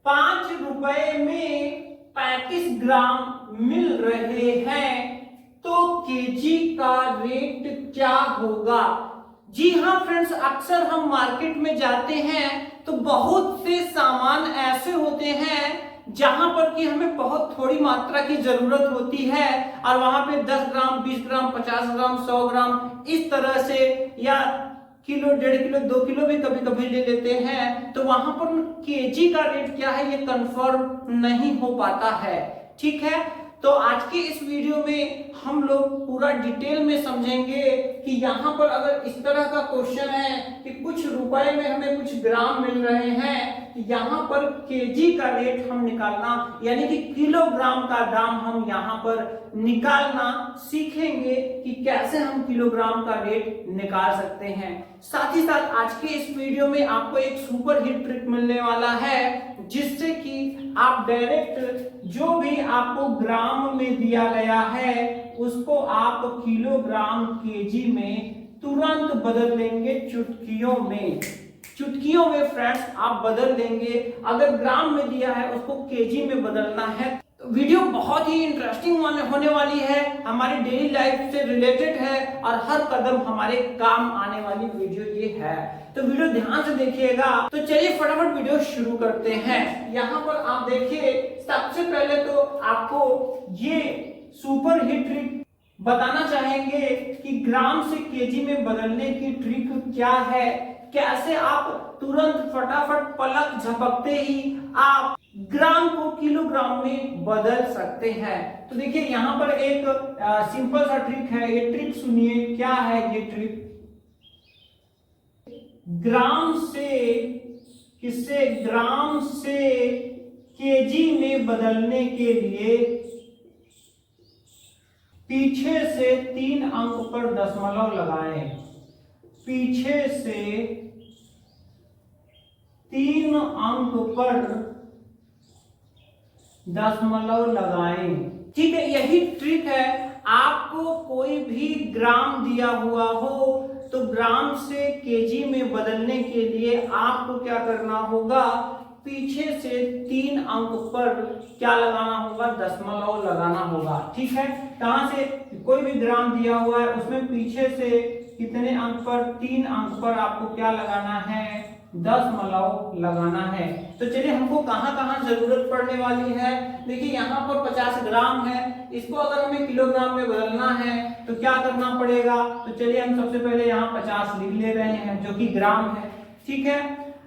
5 रुपए में 35 ग्राम मिल रहे हैं, तो केजी का रेट क्या होगा। जी हाँ फ्रेंड्स, अक्सर हम मार्केट में जाते हैं तो बहुत से सामान ऐसे होते हैं जहां पर कि हमें बहुत थोड़ी मात्रा की जरूरत होती है और वहां पे 10 ग्राम 20 ग्राम 50 ग्राम 100 ग्राम इस तरह से या किलो 1.5 किलो 2 किलो भी कभी कभी ले लेते हैं, तो वहां पर केजी का रेट क्या है ये कंफर्म नहीं हो पाता है। ठीक है, तो आज के इस वीडियो में हम लोग पूरा डिटेल में समझेंगे कि यहाँ पर अगर इस तरह का क्वेश्चन है कि कुछ रुपए में हमें कुछ ग्राम मिल रहे हैं, यहाँ पर केजी का रेट हम निकालना यानी कि किलोग्राम का दाम हम यहाँ पर निकालना सीखेंगे कि कैसे हम किलोग्राम का रेट निकाल सकते हैं। साथ ही साथ आज के इस वीडियो में आपको एक सुपर हिट ट्रिक मिलने वाला है, जिससे कि आप डायरेक्ट जो भी आपको ग्राम में दिया गया है उसको आप किलोग्राम केजी में तुरंत बदल लेंगे। चुटकियों में फ्रेंड्स आप बदल लेंगे। अगर ग्राम में दिया है उसको केजी में बदलना है। तो वीडियो बहुत ही इंटरेस्टिंग होने वाली है, हमारी डेली लाइफ से रिलेटेड है और हर कदम हमारे काम आने वाली वीडियो ये है, तो वीडियो ध्यान से देखिएगा। तो चलिए फटाफट वीडियो शुरू करते हैं। यहाँ पर आप देखिए, सबसे पहले तो आपको ये सुपर हिट ट्रिक बताना चाहेंगे कि ग्राम से केजी में बदलने की ट्रिक क्या है, कैसे आप तुरंत फटाफट पलक झपकते ही आप ग्राम को किलोग्राम में बदल सकते हैं। तो देखिए यहाँ पर एक सिंपल सा ट्रिक है, ये ट्रिक सुनिए क्या है ये ट्रिक। ग्राम से केजी में बदलने के लिए पीछे से 3 अंक पर दशमलव लगाएं। पीछे से 3 अंक पर दशमलव लगाएं। ठीक है, यही ट्रिक है। आपको कोई भी ग्राम दिया हुआ हो तो ग्राम से केजी में बदलने के लिए आपको क्या करना होगा, पीछे से 3 अंक पर क्या लगाना होगा, दशमलव लगाना होगा। ठीक है, कहां से कोई भी ग्राम दिया हुआ है उसमें पीछे से कितने अंक पर, 3 अंक पर आपको क्या लगाना है, दशमलव लगाना है। तो चलिए हमको कहां कहां जरूरत पड़ने वाली है। देखिए यहाँ पर 50 ग्राम है, इसको अगर हमें किलोग्राम में बदलना है तो क्या करना पड़ेगा। तो चलिए हम सबसे पहले यहाँ 50 लिख ले रहे हैं जो कि ग्राम है। ठीक है,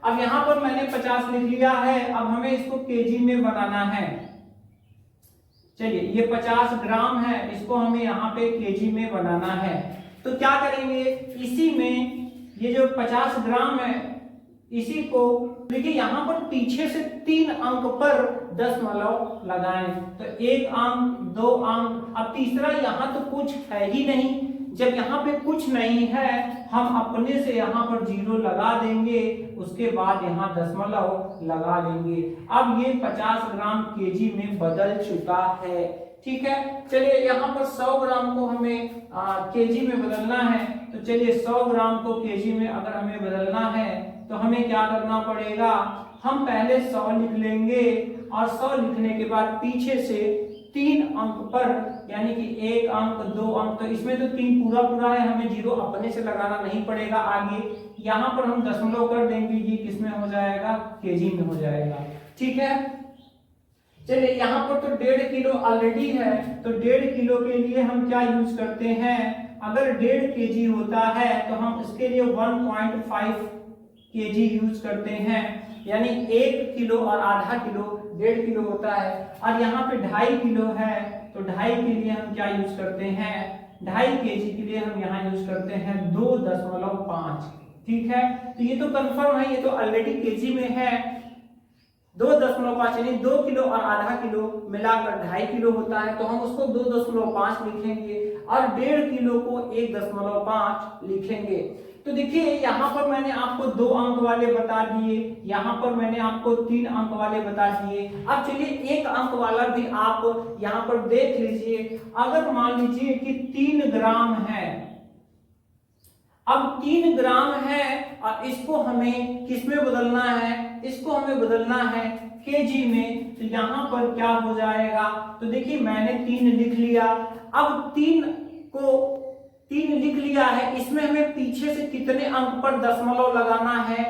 अब यहाँ पर मैंने 50 लिख लिया है, अब हमें इसको केजी में बनाना है। चलिए ये 50 ग्राम है, इसको हमें यहाँ पे केजी में बनाना है। तो क्या करेंगे, इसी में ये जो 50 ग्राम है इसी को देखिए यहाँ पर पीछे से 3 अंक पर दशमलव लगाएं। तो 1 अंक 2 अंक, अब तीसरा यहाँ तो कुछ है ही नहीं। जब यहाँ पे कुछ नहीं है हम अपने से यहाँ पर 0 लगा देंगे, उसके बाद यहाँ दशमलव लगा लेंगे। अब ये 50 ग्राम केजी में बदल चुका है। ठीक है, चलिए यहाँ पर 100 ग्राम को हमें केजी में बदलना है। तो चलिए 100 ग्राम को केजी में अगर हमें बदलना है तो हमें क्या करना पड़ेगा, हम पहले 100 लिख लेंगे और 100 लिखने के बाद पीछे से 3 अंक पर यानी कि 1 अंक 2 अंक, तो इसमें तो 3 पूरा है, हमें 0 अपने से लगाना नहीं पड़ेगा। आगे यहाँ पर हम दशमलव कर देंगे, ये किसमें हो जाएगा, केजी में हो जाएगा। ठीक है, चलिए यहाँ पर तो 1.5 किलो ऑलरेडी है, तो 1.5 किलो के लिए हम क्या यूज करते हैं, अगर 1.5 केजी होता है तो हम इसके लिए 1.5 केजी यूज करते हैं, यानी 1 किलो और आधा किलो 1.5 किलो होता है। और यहाँ पे 2.5 किलो है तो 2.5 के लिए हम क्या यूज करते हैं, 2.5 केजी के लिए हम यहाँ यूज करते हैं 2.5। ठीक है, तो ये तो कंफर्म है, ये तो ऑलरेडी केजी में है। 2.5 यानी 2 किलो और आधा किलो मिलाकर 2.5 किलो होता है, तो हम उसको 2.5 लिखेंगे और 1.5 किलो को 1.5 लिखेंगे। तो देखिए यहाँ पर मैंने आपको 2 अंक वाले बता दिए, यहाँ पर मैंने आपको 3 अंक वाले बता दिए। अब चलिए 1 अंक वाला भी आप यहाँ पर देख लीजिए। अगर मान लीजिए कि 3 ग्राम है, अब 3 ग्राम है और इसको हमें किस में बदलना है, इसको हमें बदलना है केजी में। तो यहाँ पर क्या हो जाएगा, तो देखिए मैंने 3 लिख लिया। अब 3 लिख लिया है, इसमें हमें पीछे से कितने अंक पर दशमलव लगाना है,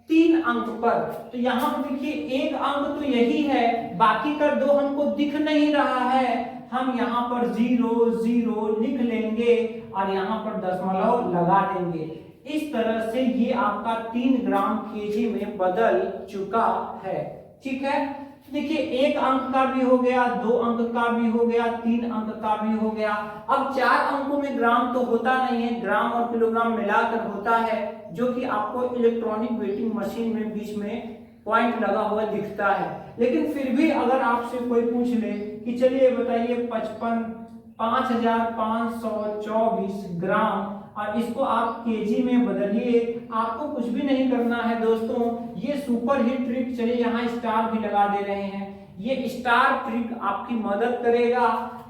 3 अंक पर। तो यहाँ पर देखिए एक अंक तो यही है, बाकी का 2 हमको दिख नहीं रहा है, हम यहाँ पर 0 0 लिख लेंगे और यहाँ पर दशमलव लगा देंगे। इस तरह से ये आपका 3 ग्राम केजी में बदल चुका है। ठीक है, देखिए 1 अंक का भी हो गया, 2 अंक का भी हो गया, 3 अंक का भी हो गया। अब 4 अंकों में ग्राम तो होता नहीं है, ग्राम और किलोग्राम मिलाकर होता है, जो कि आपको इलेक्ट्रॉनिक वेटिंग मशीन में बीच में पॉइंट लगा हुआ दिखता है। लेकिन फिर भी अगर आपसे कोई पूछ ले कि चलिए बताइए 55,524 ग्राम और इसको आप केजी में बदलिए, आपको कुछ भी नहीं करना है दोस्तों। ये सुपर हिट ट्रिक, चलिए यहाँ स्टार भी लगा दे रहे हैं, ये स्टार ट्रिक आपकी मदद करेगा।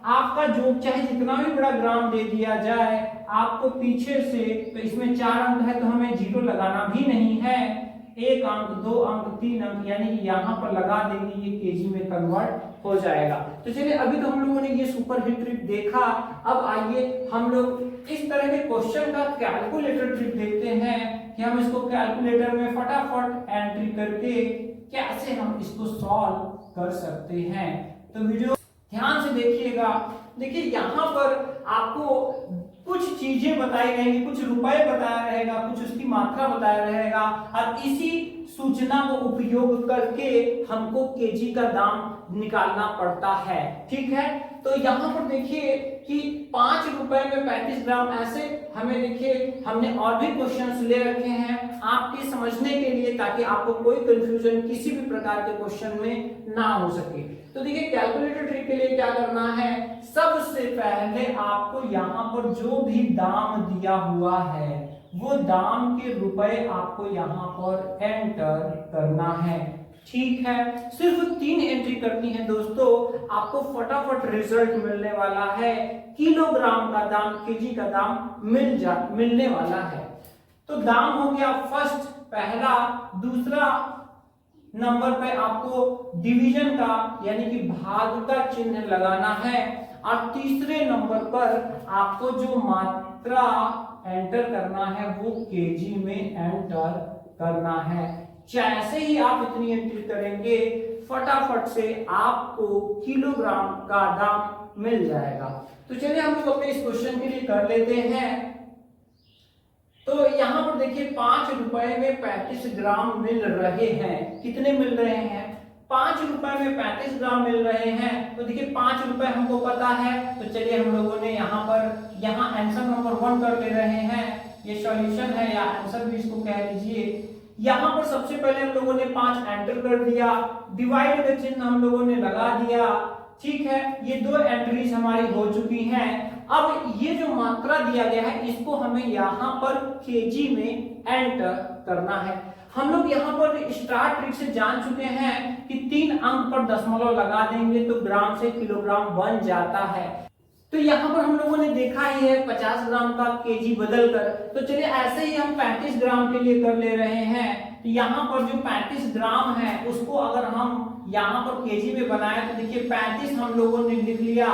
आपका जो चाहे जितना भी बड़ा ग्राम दे दिया जाए, आपको पीछे से, तो इसमें 4 अंक है तो हमें 0 लगाना भी नहीं है, 1 अंक 2 अंक 3 अंक यानी कि यहाँ पर लगा देंगे, ये केजी में कन्वर्ट हो जाएगा। तो चलिए अभी तो हम लोगों ने ये सुपर हिट ट्रिक देखा, अब आइए हम लोग इस तरह के क्वेश्चन का कैलकुलेटर ट्रिक देखते हैं कि हम इसको कैलकुलेटर में फटाफट एंट्री करके कैसे हम इसको सॉल्व कर सकते हैं। तो वीडियो ध्यान से देखिएगा। देखिए यहाँ पर आपको कुछ चीजें बताई रहेंगी, कुछ रुपए बताया रहेगा, कुछ उसकी मात्रा बताया रहेगा और इसी सूचना को उपयोग करके हमको केजी का दाम निकालना पड़ता है। ठीक है, तो यहाँ पर देखिए कि 5 रुपए में 35 ग्राम, ऐसे हमें देखिए हमने और भी क्वेश्चंस ले रखे हैं आपके समझने के लिए, ताकि आपको कोई कंफ्यूजन किसी भी प्रकार के क्वेश्चन में ना हो सके। तो देखिए कैलकुलेटर ट्रिक के लिए क्या करना है, सबसे पहले आपको यहाँ पर जो भी दाम दिया हुआ है वो दाम के रुपए आपको यहाँ पर एंटर करना है। ठीक है, सिर्फ 3 एंट्री करनी है दोस्तों, आपको फटाफट रिजल्ट मिलने वाला है, किलोग्राम का दाम, केजी का दाम मिलने वाला है। तो दाम हो गया फर्स्ट, पहला। दूसरा नंबर पे आपको डिवीजन का यानी कि भाग का चिन्ह लगाना है और तीसरे नंबर पर आपको जो मात्रा एंटर करना है वो केजी में एंटर करना है। जैसे ही आप इतनी एंट्री करेंगे फटाफट से आपको किलोग्राम का दाम मिल जाएगा। तो चलिए हम लोग अपने इस क्वेश्चन के लिए कर लेते हैं। तो यहाँ पर देखिए 5 रुपए में 35 ग्राम मिल रहे हैं। कितने मिल रहे हैं, 5 रुपए में 35 ग्राम मिल रहे हैं। तो देखिए 5 रुपए हमको पता है, तो चलिए हम लोगों ने यहाँ आंसर नंबर 1 कर ले रहे हैं। ये सॉल्यूशन है या आंसर भी इसको कह लीजिए। यहाँ पर सबसे पहले हम लोगों ने 5 एंटर कर दिया, डिवाइड का चिन्ह हम लोगों ने लगा दिया। ठीक है, ये 2 एंट्रीज हमारी हो चुकी हैं। अब ये जो मात्रा दिया गया है इसको हमें यहाँ पर केजी में एंटर करना है। हम लोग यहाँ पर स्टार ट्रिक से जान चुके हैं कि 3 अंक पर दशमलव लगा देंगे तो ग्राम से किलोग्राम बन जाता है। तो यहाँ पर हम लोगों ने देखा ही है 50 ग्राम का केजी बदल कर। तो चलिए ऐसे ही हम 35 ग्राम के लिए कर ले रहे हैं। तो यहाँ पर जो 35 ग्राम है उसको अगर हम यहाँ पर केजी में बनाए तो देखिए 35 हम लोगों ने लिख लिया,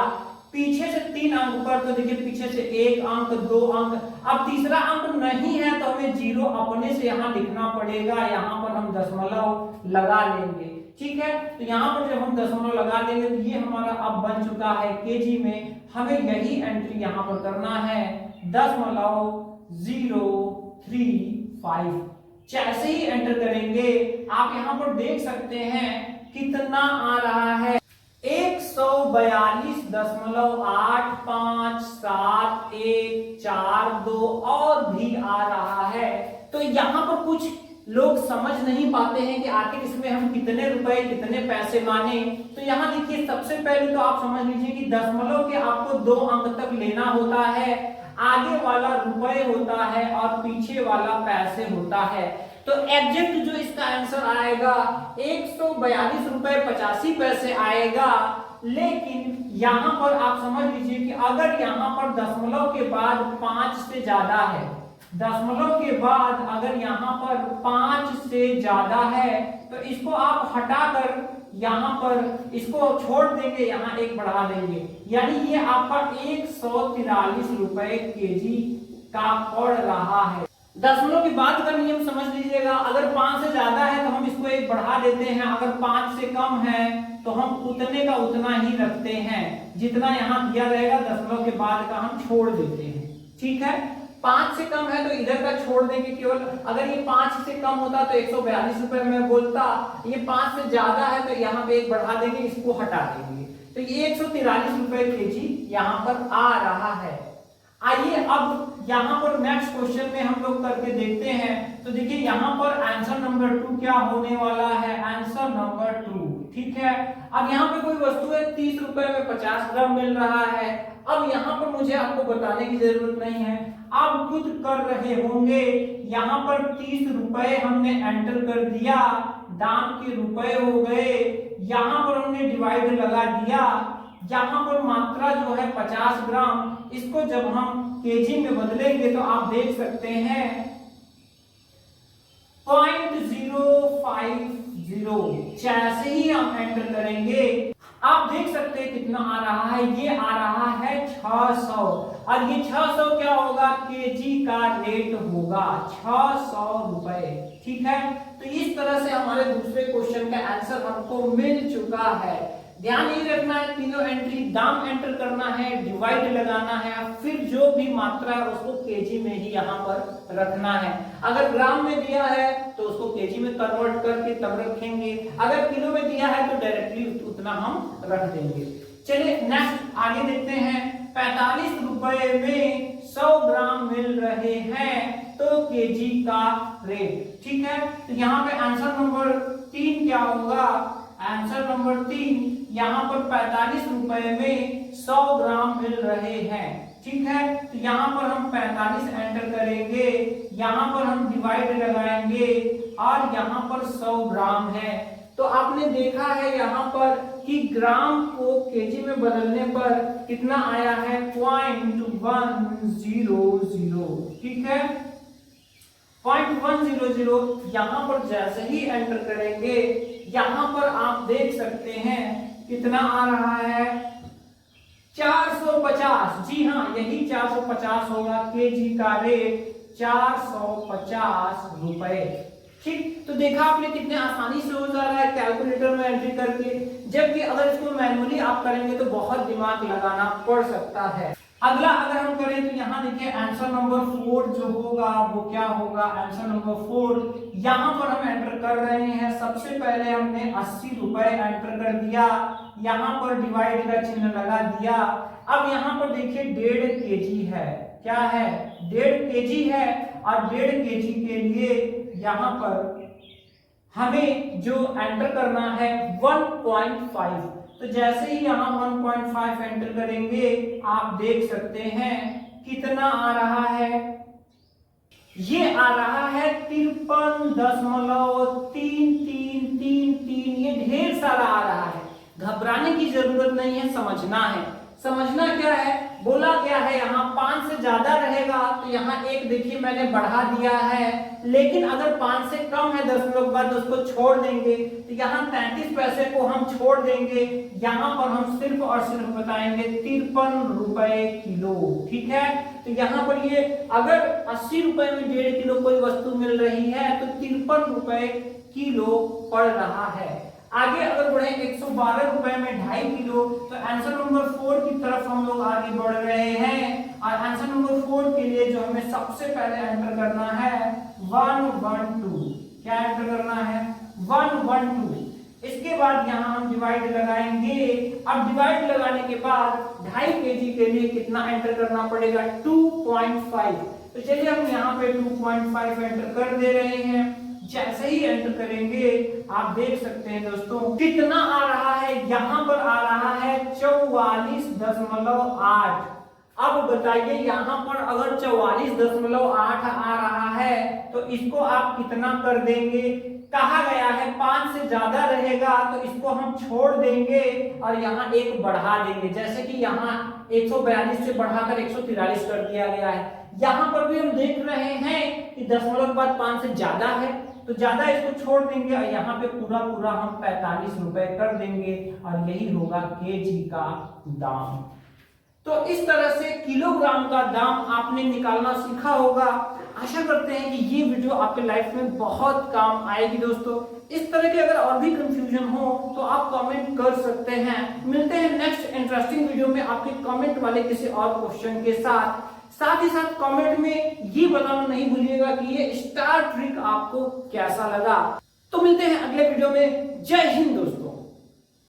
पीछे से 3 अंक पर, तो देखिए पीछे से 1 अंक 2 अंक, अब तीसरा अंक नहीं है तो हमें 0 अपने से यहाँ लिखना पड़ेगा, यहाँ पर हम दशमलव लगा लेंगे। ठीक है, तो यहाँ पर जब हम दशमलव लगा देंगे तो ये हमारा अब बन चुका है केजी में। हमें यही एंट्री यहाँ पर करना है, 0.035। जैसे ही एंटर करेंगे आप यहाँ पर देख सकते हैं कितना आ रहा है, 142.85714 और भी आ रहा है। तो यहाँ पर कुछ लोग समझ नहीं पाते हैं कि आखिर इसमें हम कितने रुपए कितने पैसे माने। तो यहाँ देखिए सबसे पहले तो आप समझ लीजिए कि दशमलव के आपको 2 अंक तक लेना होता है, आगे वाला रुपए होता है और पीछे वाला पैसे होता है। तो एग्जैक्ट जो इसका आंसर आएगा 142 रुपए 85 पैसे आएगा। लेकिन यहाँ पर आप समझ लीजिए कि अगर यहाँ पर दशमलव के बाद 5 से ज्यादा है, दशमलव के बाद अगर यहाँ पर 5 से ज्यादा है तो इसको आप हटाकर यहाँ पर इसको छोड़ देंगे, यहाँ एक बढ़ा देंगे, यानी ये आपका 143 रुपए केजी का पड़ रहा है। दशमलव के बाद का नियम समझ लीजिएगा, अगर 5 से ज्यादा है तो हम इसको एक बढ़ा देते हैं, अगर 5 से कम है तो हम उतने का उतना ही रखते हैं, जितना यहाँ दिया रहेगा दशमलव के बाद का हम छोड़ देते हैं। ठीक है, 5 से कम है तो इधर का छोड़ देंगे केवल, अगर ये 5 से कम होता तो 142 रुपए में बोलता, ये 5 से ज्यादा है तो यहाँ पे एक बढ़ा देंगे, इसको हटा देंगे, तो ये 143 रुपए केजी यहाँ पर आ रहा है। आइए अब यहाँ पर नेक्स्ट क्वेश्चन में हम लोग करके देखते हैं। तो देखिए यहाँ पर आंसर नंबर 2 क्या होने वाला है, आंसर नंबर 2। ठीक है, अब यहाँ पे कोई वस्तु है 30 रुपए में 50 ग्राम मिल रहा है। अब यहाँ पर मुझे आपको बताने की जरूरत नहीं है, आप खुद कर रहे होंगे। यहाँ पर 30 रुपए हमने एंटर कर दिया, दाम के रुपए हो गए, यहाँ पर हमने डिवाइड लगा दिया, यहाँ पर मात्रा जो है 50 ग्राम, इसको जब हम केजी में बदलेंगे तो आप देख सकते हैं 0.050। जैसे ही हम एंटर करेंगे आप देख सकते हैं कितना आ रहा है, ये आ रहा है 600, और ये 600 क्या होगा, केजी का रेट होगा 600 रुपए। ठीक है, तो इस तरह से हमारे दूसरे क्वेश्चन का आंसर हमको मिल चुका है। ध्यान ये रखना है, तीनों एंट्री दाम एंटर करना है, डिवाइड लगाना है, फिर जो भी मात्रा है उसको केजी में ही यहाँ पर रखना है। अगर ग्राम में दिया है तो उसको केजी में कन्वर्ट करके तब रखेंगे, अगर किलो में दिया है तो डायरेक्टली उतना हम रख देंगे। चलिए नेक्स्ट आगे देखते हैं। 45 रुपए में 100 ग्राम मिल रहे हैं तो केजी का रेट। ठीक है, तो यहाँ पे आंसर नंबर 3 क्या होगा, आंसर नंबर 3 यहाँ पर 45 रुपए में 100 ग्राम मिल रहे हैं। ठीक है, तो यहाँ पर हम 45 एंटर करेंगे, यहाँ पर हम डिवाइड लगाएंगे और यहाँ पर 100 ग्राम है। तो आपने देखा है यहाँ पर कि ग्राम को केजी में बदलने पर कितना आया है, 0.100। ठीक है, 0.100 यहाँ पर जैसे ही एंटर करेंगे यहाँ पर आप देख सकते हैं कितना आ रहा है, 450। जी हाँ, यही 450 होगा, केजी का रेट 450 रुपए। ठीक, तो देखा आपने कितने आसानी से हो जा रहा है कैलकुलेटर में एंट्री करके, जबकि अगर इसको मैनुअली आप करेंगे तो बहुत दिमाग लगाना पड़ सकता है। अगला अगर हम करें तो यहाँ देखिए आंसर नंबर 4 जो होगा वो क्या होगा, आंसर नंबर 4 यहाँ पर हम एंटर कर रहे हैं। सबसे पहले हमने 80 रुपए एंटर कर दिया, यहाँ पर डिवाइड का चिन्ह लगा दिया। अब यहाँ पर देखिए 1.5 केजी है, क्या है, 1.5 केजी है, और 1.5 केजी के लिए यहाँ पर हमें जो एंटर करना है 1.5। तो जैसे ही यहाँ 1.5 एंटर करेंगे आप देख सकते हैं कितना आ रहा है, ये आ रहा है 53.3333। ये ढेर सारा आ रहा है, घबराने की जरूरत नहीं है, समझना है। समझना क्या है, बोला गया है यहाँ 5 से ज्यादा रहेगा तो यहाँ एक देखिए मैंने बढ़ा दिया है, लेकिन अगर 5 से कम है दशमलव के बाद उसको छोड़ देंगे, तो यहाँ 33 पैसे को हम छोड़ देंगे, यहाँ पर हम सिर्फ और सिर्फ बताएंगे 53 रुपए किलो। ठीक है, तो यहाँ पर ये अगर 80 रुपए में 1.5 किलो कोई वस्तु मिल रही है तो 53 रुपए किलो पड़ रहा है। आगे अगर बढ़े 112 रुपए में 2.5 किलो, तो आंसर नंबर 4 की तरफ हम लोग आगे बढ़ रहे हैं। और आंसर नंबर 4 के लिए जो हमें सबसे पहले एंटर करना है 112। क्या एंटर करना है, 112। इसके बाद यहाँ हम डिवाइड लगाएंगे। अब डिवाइड लगाने के बाद 2.5 केजी के लिए कितना एंटर करना पड़ेगा, 2.5। तो चलिए हम यहाँ पे 2.5 एंटर कर दे रहे हैं। जैसे ही एंटर करेंगे आप देख सकते हैं दोस्तों कितना आ रहा है, यहाँ पर आ रहा है 44.8। अब बताइए यहाँ पर अगर 44.8 आ रहा है तो इसको आप कितना कर देंगे, कहा गया है 5 से ज्यादा रहेगा तो इसको हम छोड़ देंगे और यहाँ एक बढ़ा देंगे। जैसे कि यहाँ 142 से बढ़ाकर 143 कर दिया गया है, यहाँ पर भी हम देख रहे हैं कि दशमलव के बाद 5 से ज्यादा है, तो ज्यादा इसको छोड़ देंगे और यहाँ पे पूरा पूरा हम 45 रुपए कर देंगे और यही होगा केजी का दाम। तो इस तरह से किलोग्राम का दाम आपने निकालना सीखा होगा। आशा करते हैं कि ये वीडियो आपके लाइफ में बहुत काम आएगी दोस्तों। इस तरह के अगर और भी कंफ्यूजन हो तो आप कमेंट कर सकते हैं। मिलते हैं नेक्स्ट इंटरेस्टिंग वीडियो में आपके कमेंट वाले किसी और क्वेश्चन के साथ ही साथ कमेंट में ये बताना नहीं भूलिएगा कि ये स्टार ट्रिक आपको कैसा लगा। तो मिलते हैं अगले वीडियो में। जय हिंद दोस्तों।